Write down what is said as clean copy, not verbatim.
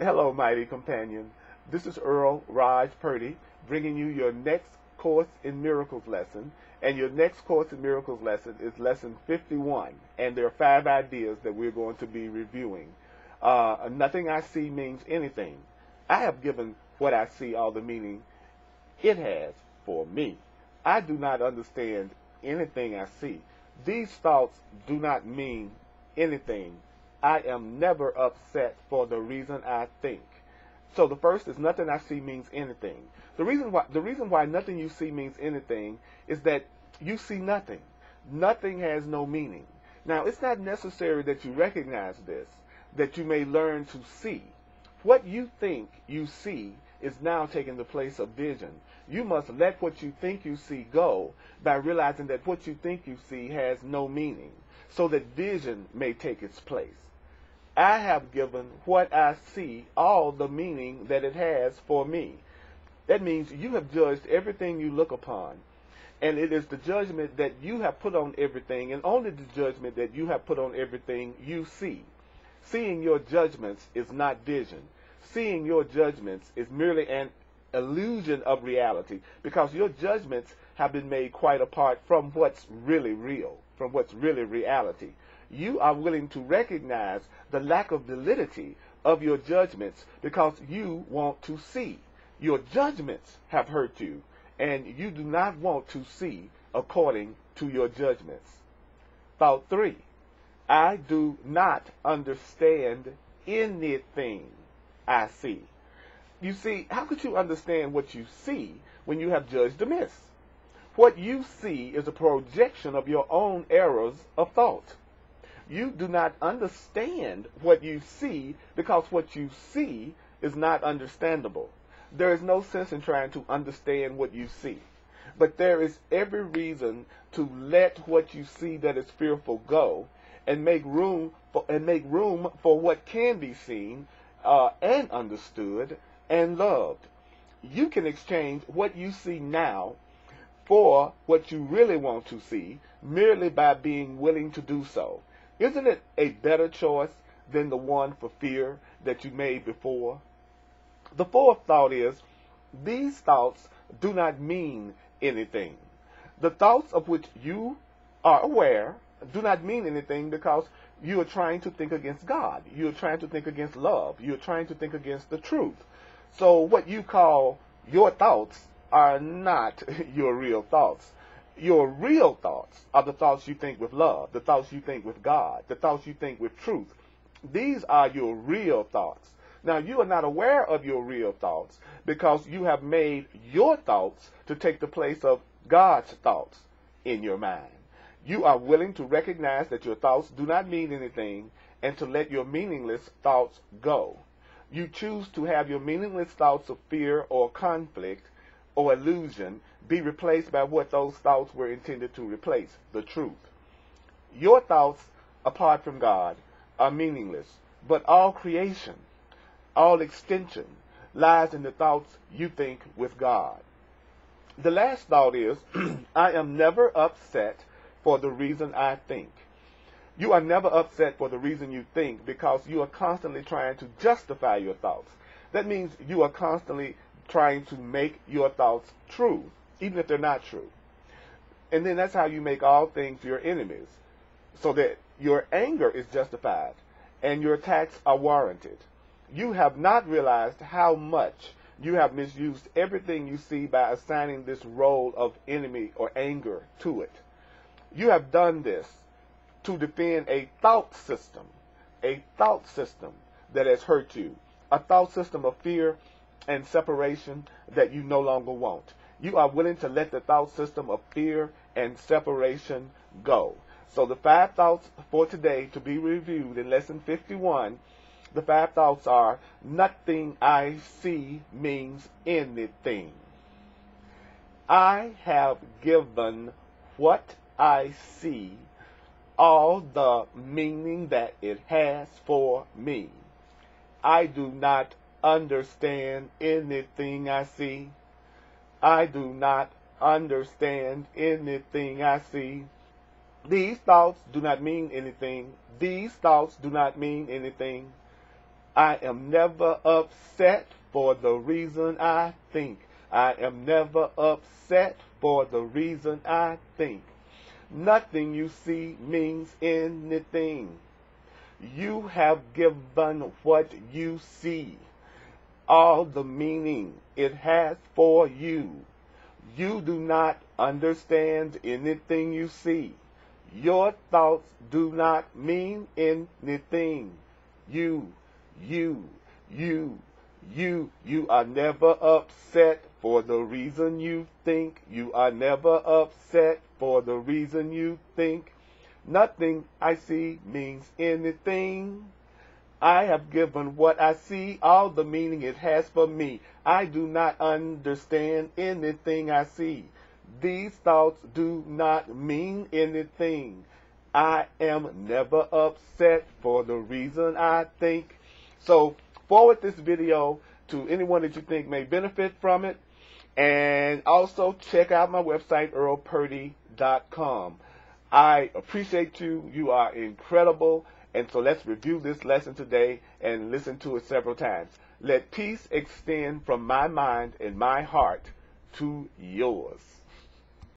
Hello, mighty companion. This is Earl Purdy bringing you your next Course in Miracles lesson. And your next Course in Miracles lesson is lesson 51. And there are 5 ideas that we're going to be reviewing. Nothing I see means anything. I have given what I see all the meaning it has for me. I do not understand anything I see. These thoughts do not mean anything. I am never upset for the reason I think. So the first is nothing I see means anything. The reason why nothing you see means anything is that you see nothing. Nothing has no meaning. Now, it's not necessary that you recognize this, that you may learn to see. What you think you see is now taking the place of vision. You must let what you think you see go by realizing that what you think you see has no meaning, so that vision may take its place. I have given what I see all the meaning that it has for me. That means you have judged everything you look upon, and it is the judgment that you have put on everything, and only the judgment that you have put on everything you see. Seeing your judgments is not vision. Seeing your judgments is merely an illusion of reality, because your judgments have been made quite apart from what's really real, from what's really reality. You are willing to recognize the lack of validity of your judgments because you want to see. Your judgments have hurt you, and you do not want to see according to your judgments. Thought 3. I do not understand anything I see. You see, how could you understand what you see when you have judged amiss? What you see is a projection of your own errors of thought. You do not understand what you see because what you see is not understandable. There is no sense in trying to understand what you see. But there is every reason to let what you see that is fearful go and make room for what can be seen and understood and loved. You can exchange what you see now for what you really want to see merely by being willing to do so. Isn't it a better choice than the one for fear that you made before? The 4th thought is, these thoughts do not mean anything. The thoughts of which you are aware do not mean anything because you are trying to think against God. You are trying to think against love. You are trying to think against the truth. So what you call your thoughts are not your real thoughts. Your real thoughts are the thoughts you think with love, the thoughts you think with God, the thoughts you think with truth. These are your real thoughts. Now, you are not aware of your real thoughts because you have made your thoughts to take the place of God's thoughts in your mind. You are willing to recognize that your thoughts do not mean anything and to let your meaningless thoughts go. You choose to have your meaningless thoughts of fear or conflict or illusion be replaced by what those thoughts were intended to replace, the truth. Your thoughts, apart from God, are meaningless, but all creation, all extension, lies in the thoughts you think with God. The last thought is, I am never upset for the reason I think. You are never upset for the reason you think because you are constantly trying to justify your thoughts. That means you are constantly trying to make your thoughts true, even if they're not true. And then that's how you make all things your enemies, so that your anger is justified and your attacks are warranted. You have not realized how much you have misused everything you see by assigning this role of enemy or anger to it. You have done this to defend a thought system that has hurt you, a thought system of fear and separation that you no longer want. You are willing to let the thought system of fear and separation go. So the 5 thoughts for today to be reviewed in lesson 51, the 5 thoughts are, nothing I see means anything. I have given what I see all the meaning that it has for me. I do not understand anything I see. I do not understand anything I see. These thoughts do not mean anything. These thoughts do not mean anything. I am never upset for the reason I think. I am never upset for the reason I think. Nothing you see means anything. You have given what you see all the meaning it has for you. You do not understand anything you see. Your thoughts do not mean anything. You are never upset for the reason you think. You are never upset for the reason you think. Nothing I see means anything. I have given what I see all the meaning it has for me. I do not understand anything I see. These thoughts do not mean anything. I am never upset for the reason I think. So forward this video to anyone that you think may benefit from it. And also check out my website, earlpurdy.com. I appreciate you. You are incredible. And so let's review this lesson today and listen to it several times. Let peace extend from my mind and my heart to yours.